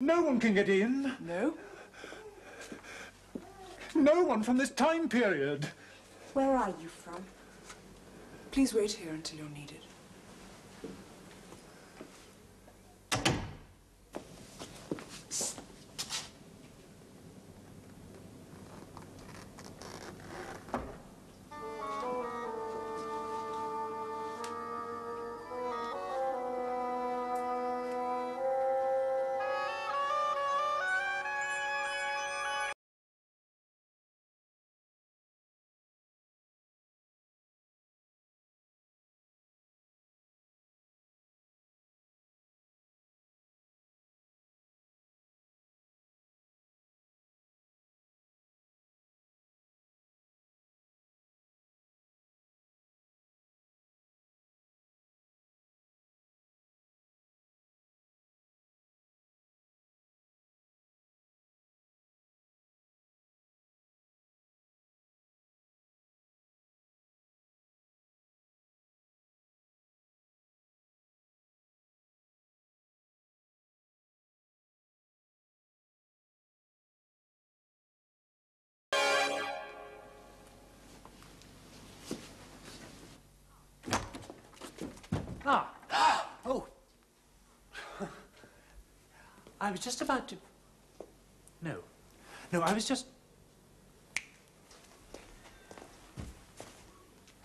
No one can get in. No? No one from this time period. Where are you from? Please wait here until you're needed. Oh. I was just about to... No, I was just...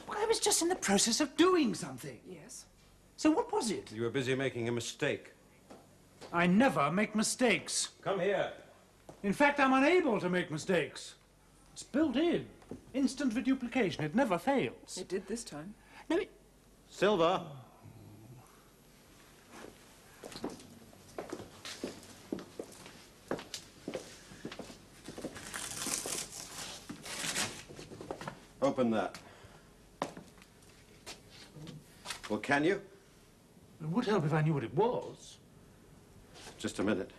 Well, I was just in the process of doing something. Yes? So what was it? You were busy making a mistake. I never make mistakes. Come here. In fact, I'm unable to make mistakes. It's built in. Instant reduplication. It never fails. It did this time. No, it... Silver. Open that. Well, can you? It would help if I knew what it was. Just a minute.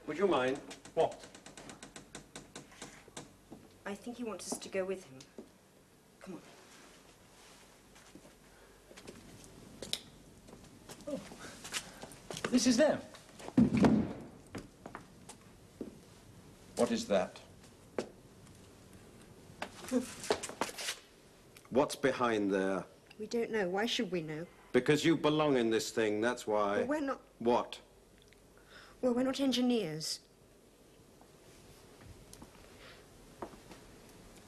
Would you mind? What? I think he wants us to go with him. Come on. Oh. This is them. What is that? What's behind there? We don't know. Why should we know? Because you belong in this thing, that's why. Well, we're not... What? Well, we're not engineers.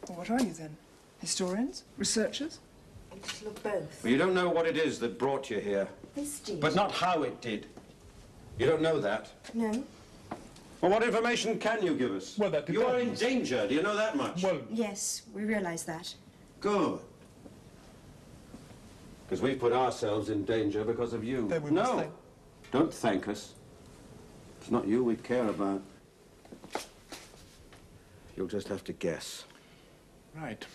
Well, what are you then? Historians? Researchers? A little of both. Well, you don't know what it is that brought you here. This did. But not how it did. You don't know that. No. Well, what information can you give us? Well, that You are in depends. danger. Do you know that much? Well, Yes, we realise that. Good. Because we put ourselves in danger because of you. Then we no. must thank... Don't thank us. It's not you we care about. You'll just have to guess. right.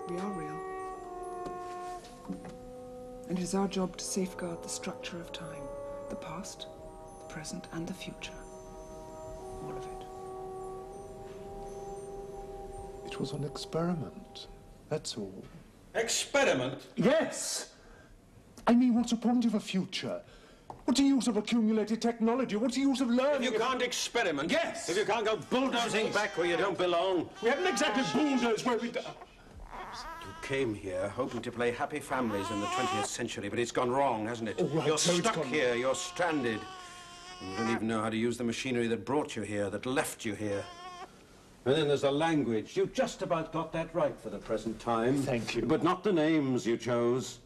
We are real. And it is our job to safeguard the structure of time. The past, the present, and the future. All of it. It was an experiment. That's all. Experiment? Yes! I mean, what's the point of a future? What's the use of accumulated technology? What's the use of learning? If you can't experiment. Yes! If you can't go bulldozing back where you don't belong. We haven't exactly bulldozed where we... You came here hoping to play happy families in the 20th century, but it's gone wrong, hasn't it? Oh, right, You're so it's stuck gone here, wrong. you're stranded. And you don't even know how to use the machinery that brought you here, that left you here. And then there's the language. You just about got that right for the present time. Thank you. But not the names you chose.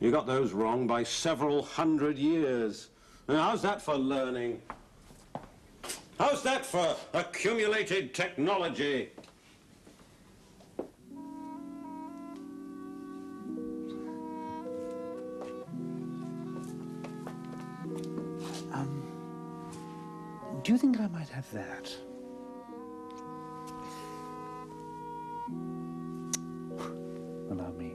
You got those wrong by several hundred years. Now, how's that for learning? How's that for accumulated technology? Do you think I might have that? Allow me.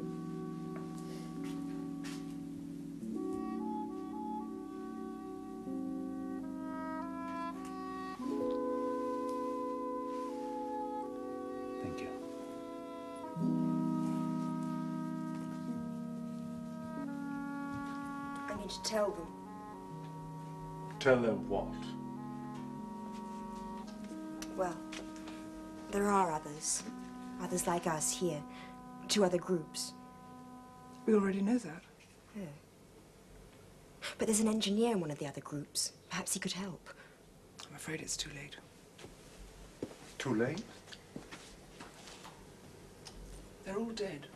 Thank you. me to tell them. Tell them what? Well, there are others. Others like us here. 2 other groups. We already know that. Oh. But there's an engineer in one of the other groups. Perhaps he could help. I'm afraid it's too late. Too late? They're all dead.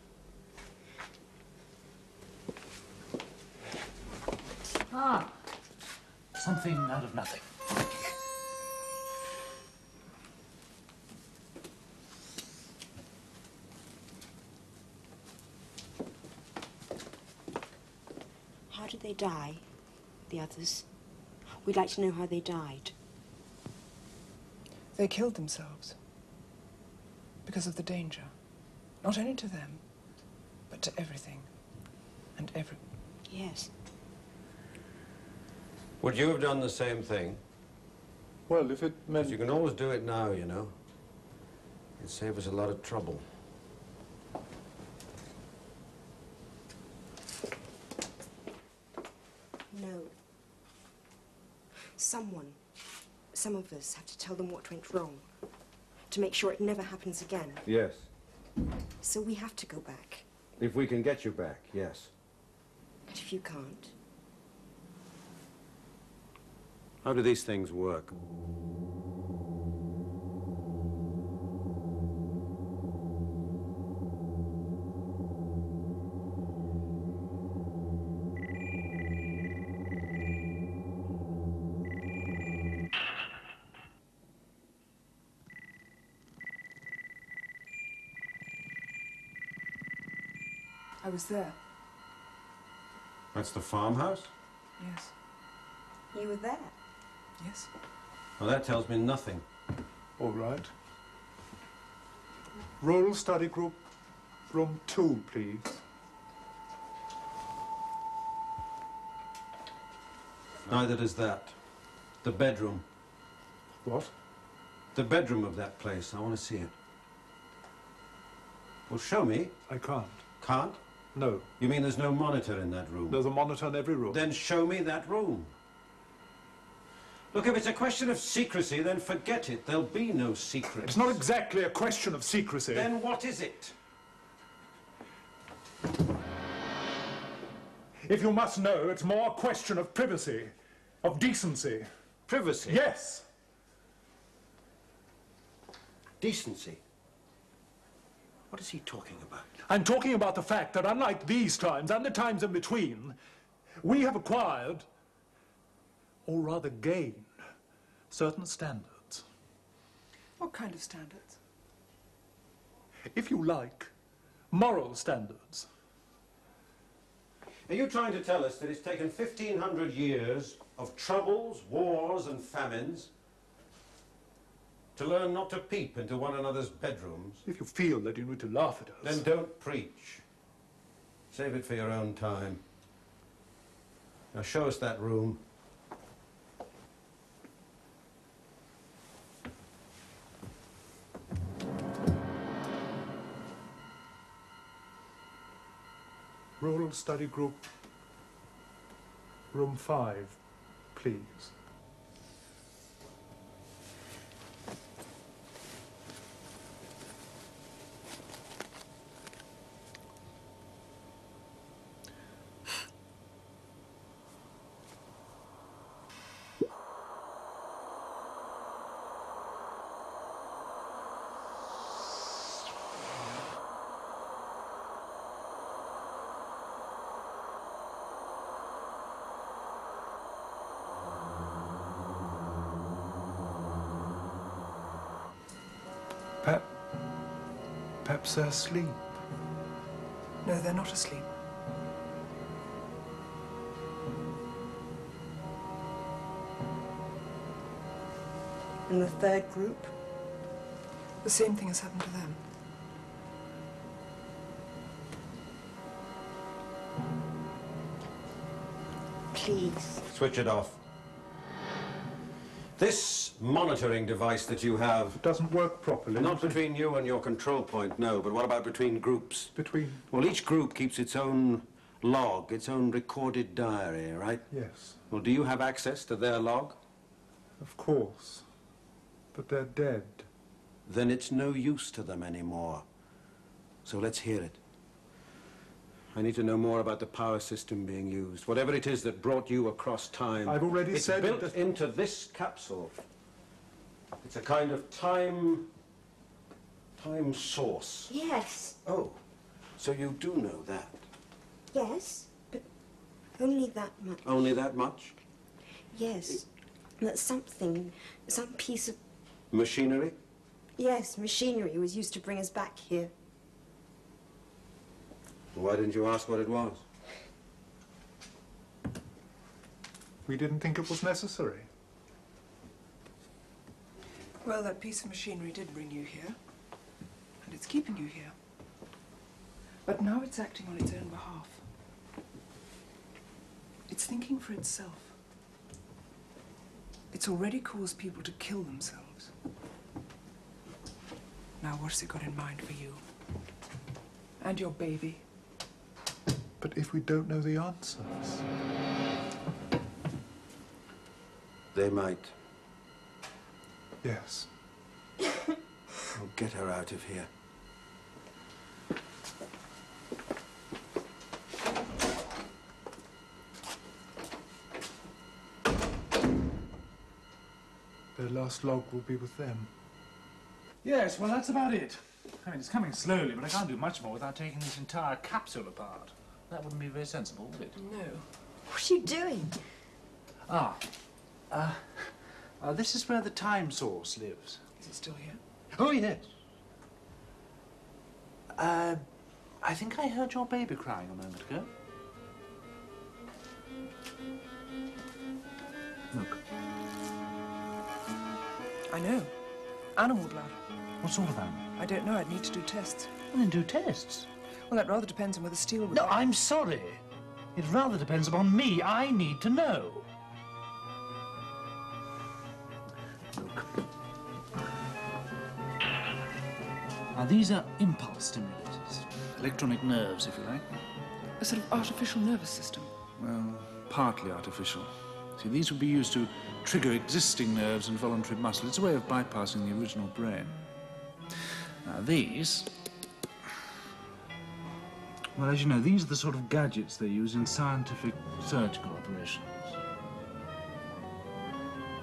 Ah, something out of nothing. How did they die, the others? We'd like to know how they died. They killed themselves. Because of the danger. Not only to them, but to everything. And everyone. Yes. Would you have done the same thing? Well, if it meant... You can always do it now, you know. It'd save us a lot of trouble. No. Someone, some of us, have to tell them what went wrong. To make sure it never happens again. Yes. So we have to go back. If we can get you back, yes. But if you can't? How do these things work? I was there. That's the farmhouse? Yes. You were there. Yes. Well, that tells me nothing. All right. Roll study group, room 2, please. Neither does that. The bedroom. What? The bedroom of that place. I want to see it. Well, show me. I can't. Can't? No. You mean there's no monitor in that room? There's a monitor in every room. Then show me that room. Look, if it's a question of secrecy, then forget it. There'll be no secret. It's not exactly a question of secrecy. Then what is it? If you must know, it's more a question of privacy, of decency. Privacy? Yes. Decency? What is he talking about? I'm talking about the fact that unlike these times and the times in between, we have acquired, or rather gained, certain standards. What kind of standards? If you like, moral standards. Are you trying to tell us that it's taken 1,500 years of troubles, wars and famines to learn not to peep into one another's bedrooms? If you feel that you need to laugh at us... Then don't preach. Save it for your own time. Now show us that room. Rural study group, room 5, please. Perhaps they're asleep. No, they're not asleep. And the third group? The same thing has happened to them. Please. Switch it off. This monitoring device that you have... It doesn't work properly. Not between you and your control point, no, but what about between groups? Between... Well, each group keeps its own log, its own recorded diary, right? Yes, Well, do you have access to their log? of course. But they're dead. Then it's no use to them anymore. So let's hear it. I need to know more about the power system being used. Whatever it is that brought you across time. I've already said it's built that into this capsule. It's a kind of time source. Yes. Oh, so you do know that? Yes, but only that much. Only that much? Yes. That something, some piece of... Machinery? Yes, machinery was used to bring us back here. Why didn't you ask what it was? we didn't think it was necessary. Well, that piece of machinery did bring you here, and it's keeping you here. But now it's acting on its own behalf. It's thinking for itself. It's already caused people to kill themselves. Now, what's it got in mind for you? And your baby? But if we don't know the answers... They might. Yes. Oh, get her out of here. Their last log will be with them. Yes, well, that's about it. I mean, it's coming slowly, but I can't do much more without taking this entire capsule apart. That wouldn't be very sensible, would it? No. What are you doing? This is where the time source lives. Is it still here? Oh, yes. I think I heard your baby crying a moment ago. Look. I know. Animal blood. What sort of animal? I don't know. I'd need to do tests. Well, then do tests. Well, that rather depends on whether steel would... No, I'm sorry. It rather depends upon me. I need to know. Look. Now, these are impulse stimulators. Electronic nerves, if you like. A sort of artificial nervous system. Well, partly artificial. See, these would be used to trigger existing nerves and voluntary muscle. It's a way of bypassing the original brain. Now, these... Well, as you know, these are the sort of gadgets they use in scientific surgical operations.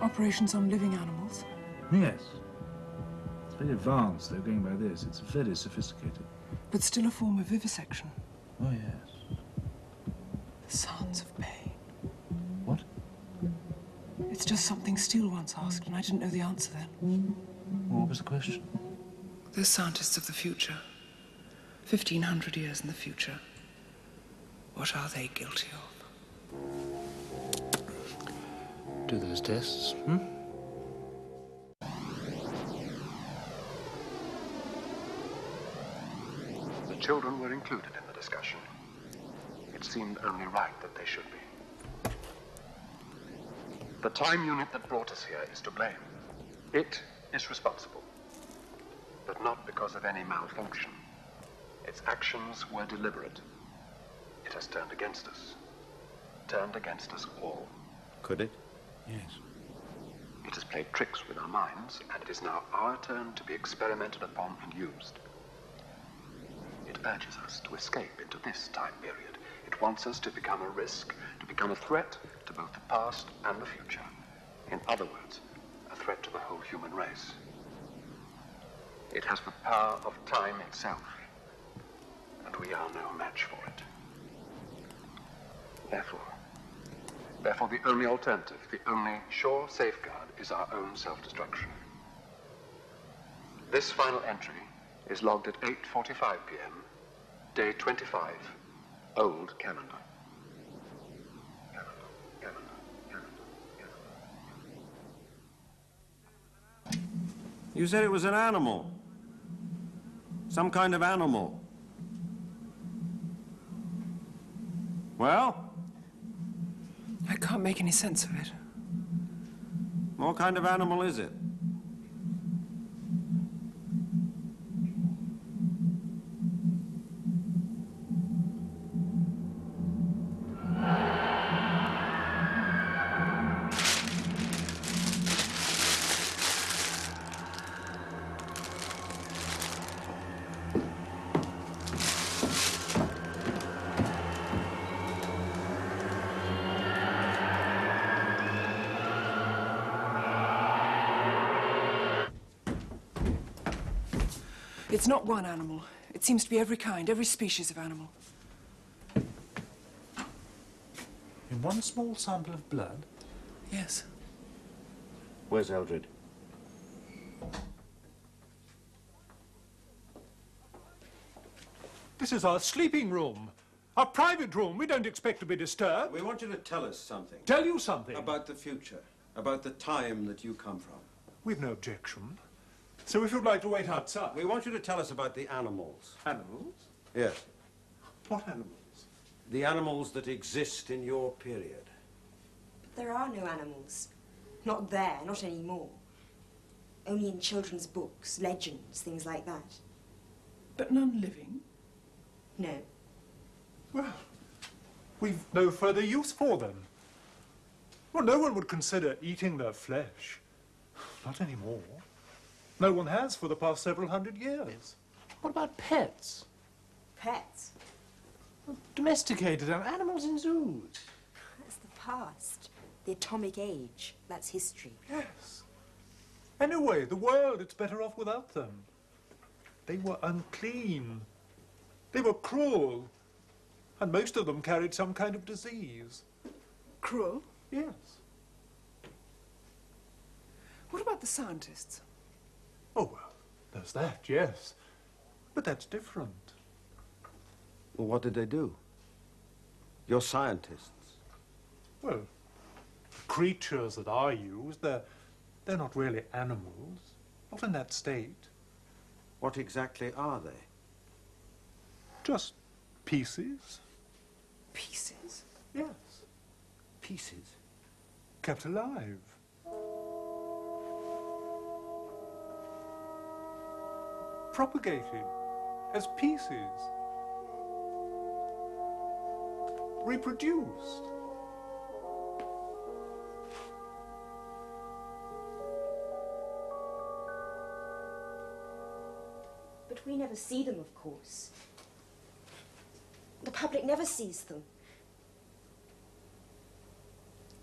Operations on living animals? Yes. It's very advanced, though, going by this. It's very sophisticated. But still a form of vivisection. Oh, yes. The sounds of pain. What? It's just something Steele once asked, and I didn't know the answer then. What was the question? Those scientists of the future, 1,500 years in the future, what are they guilty of? Do those tests, The children were included in the discussion. It seemed only right that they should be. The time unit that brought us here is to blame. It is responsible. But not because of any malfunction. Its actions were deliberate. It has turned against us. Turned against us all. Could it? Yes. It has played tricks with our minds, and it is now our turn to be experimented upon and used. It urges us to escape into this time period. It wants us to become a risk, to become a threat to both the past and the future. In other words, a threat to the whole human race. It has the power of time itself, and we are no match for it. Therefore, the only alternative, the only sure safeguard is our own self-destruction. This final entry is logged at 8:45 p.m., day 25, old calendar. You said it was an animal. Some kind of animal. Well? I can't make any sense of it. What kind of animal is it? It's not one animal. It seems to be every kind, every species of animal. In one small sample of blood? Yes. Where's Eldred? This is our sleeping room. Our private room. We don't expect to be disturbed. We want you to tell us something. Tell you something. About the future. About the time that you come from. We've no objection. So if you'd like to wait outside. We want you to tell us about the animals. Animals? Yes. What animals? The animals that exist in your period. There are no animals. Not there, not anymore. Only in children's books, legends, things like that. But none living? No. Well, we've no further use for them. Well, no one would consider eating their flesh. Not anymore. No one has for the past several hundred years. What about pets? Pets? Domesticated animals in zoos. That's the past. The atomic age. That's history. Yes. Anyway, the world, it's better off without them. They were unclean. They were cruel. And most of them carried some kind of disease. Cruel? Yes. What about the scientists? Oh, well, there's that, yes. But that's different. Well, what did they do? You're scientists. Well, the creatures that are used, they're not really animals. Not in that state. What exactly are they? Just pieces. Pieces? Yes. Pieces? Kept alive. Propagated as pieces. Reproduced. But we never see them, of course. The public never sees them.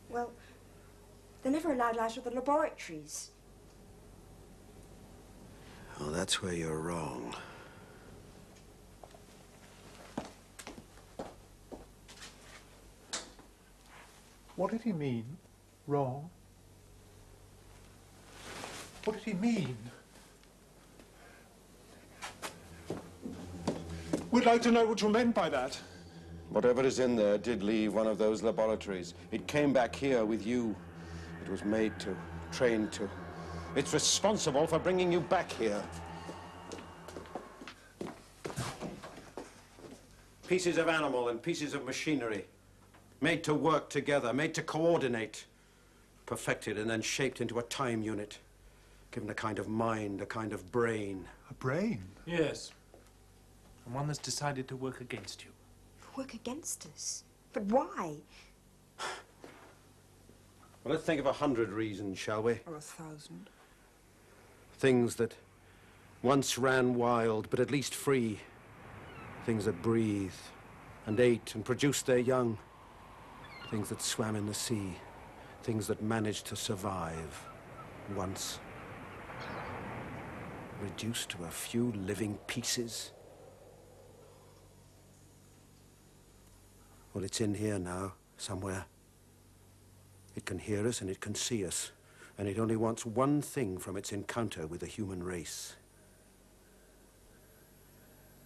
Well, they're never allowed out of the laboratories. Oh, that's where you're wrong. What did he mean? Wrong? What did he mean? We'd like to know what you meant by that. Whatever is in there did leave one of those laboratories. It came back here with you. It was made to, trained to. It's responsible for bringing you back here. Pieces of animal and pieces of machinery. Made to work together, made to coordinate. Perfected and then shaped into a time unit. Given a kind of mind, a kind of brain. A brain? Yes. And one that's decided to work against you. Work against us? But why? Well, let's think of 100 reasons, shall we? Or 1,000. Things that once ran wild, but at least free. Things that breathed and ate and produced their young. Things that swam in the sea. Things that managed to survive. Once. Reduced to a few living pieces. Well, it's in here now, somewhere. It can hear us and it can see us. And it only wants one thing from its encounter with the human race.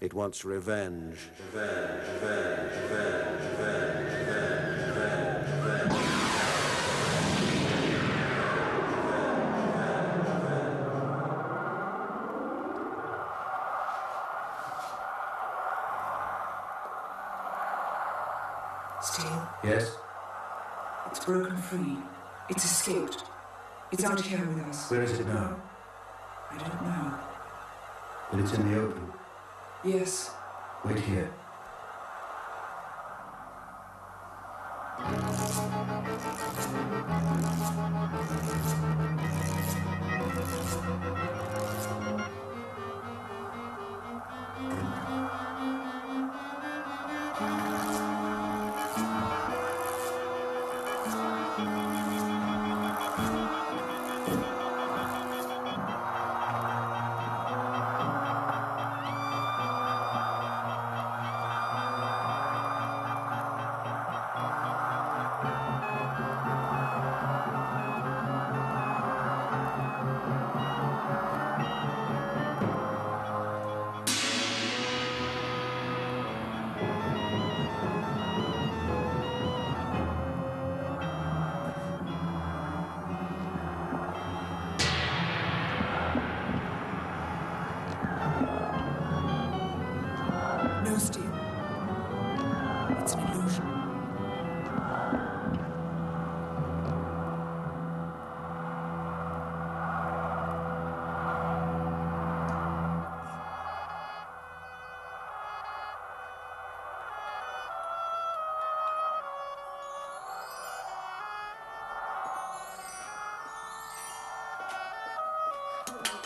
It wants revenge. Revenge, revenge, revenge, revenge, revenge, revenge, revenge. Still, Yes? it's broken free. It's escaped. It's out here with us. Where is it now? I don't know. But it's in the open. Yes. Wait here.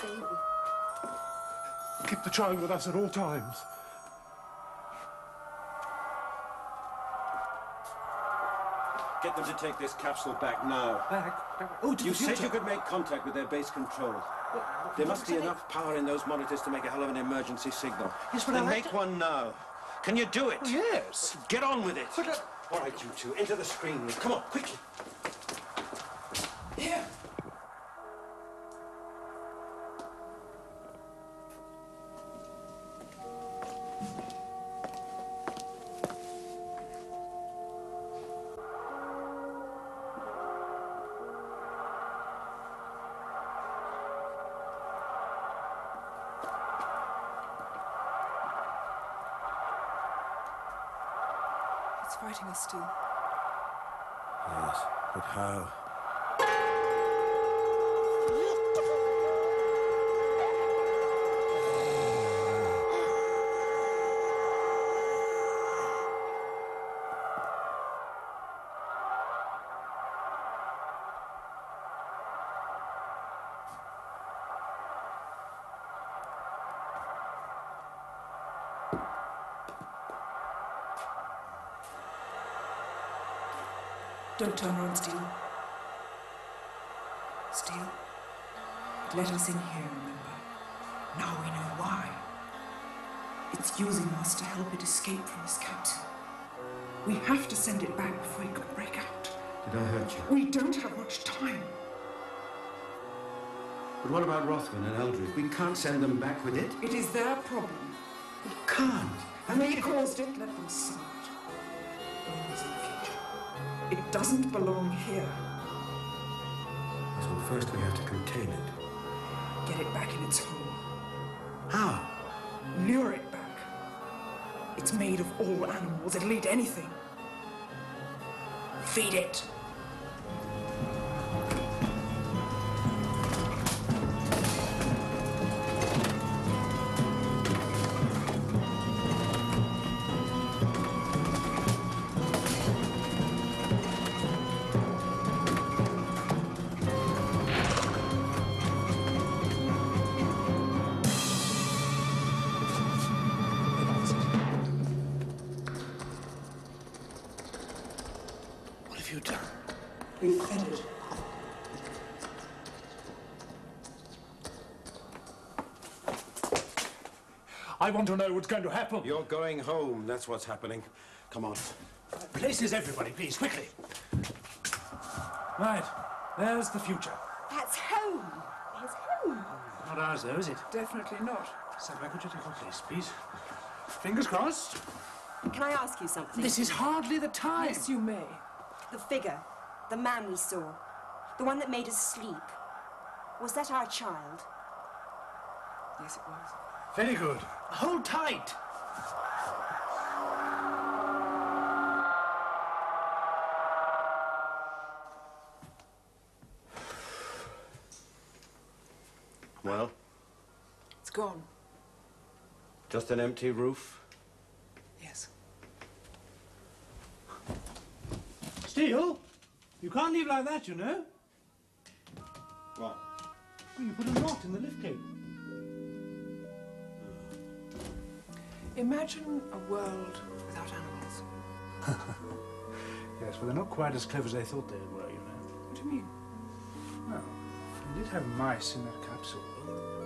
baby. Keep the child with us at all times. Get them to take this capsule back now. Back? Oh, to You the said future. you could make contact with their base control. There must be enough power in those monitors to make a hell of an emergency signal. Yes, but then I'll have make to- one now. Can you do it? Oh, yes. Get on with it. But, All right, you two, into the screen room. Come on, quickly. Here. It's fighting us still. Yes, but how? Don't turn around, Steele. Steele, it let us in here, remember? Now we know why. It's using us to help it escape from this capsule. We have to send it back before it can break out. Did I hurt you? We don't have much time. But what about Rothman and Eldridge? We can't send them back with it. It is their problem. We can't. And they caused it, let them solve it. Always in the future. It doesn't belong here. So first we have to contain it. Get it back in its hole. How? Lure it back. It's made of all animals. It'll eat anything. Feed it. What have you done? We've fed it. I want to know what's going to happen. You're going home. That's what's happening. Come on. Places, everybody, please, quickly. Right. There's the future. That's home. It's home. Not ours, though, is it? Definitely not. Sapphire, could you take our place, please? Fingers crossed. Can I ask you something? This is hardly the time. Yes, you may. The figure, the man we saw, the one that made us sleep, was that our child? Yes, it was. Very good. Hold tight. Well, It's gone. just an empty roof. Yes. Steele, you can't leave like that, you know. What? Well, you put a knot in the lift cable. Imagine a world without animals. Yes, but they're not quite as clever as they thought they were, you know. What do you mean? Well, they did have mice in that capsule, though.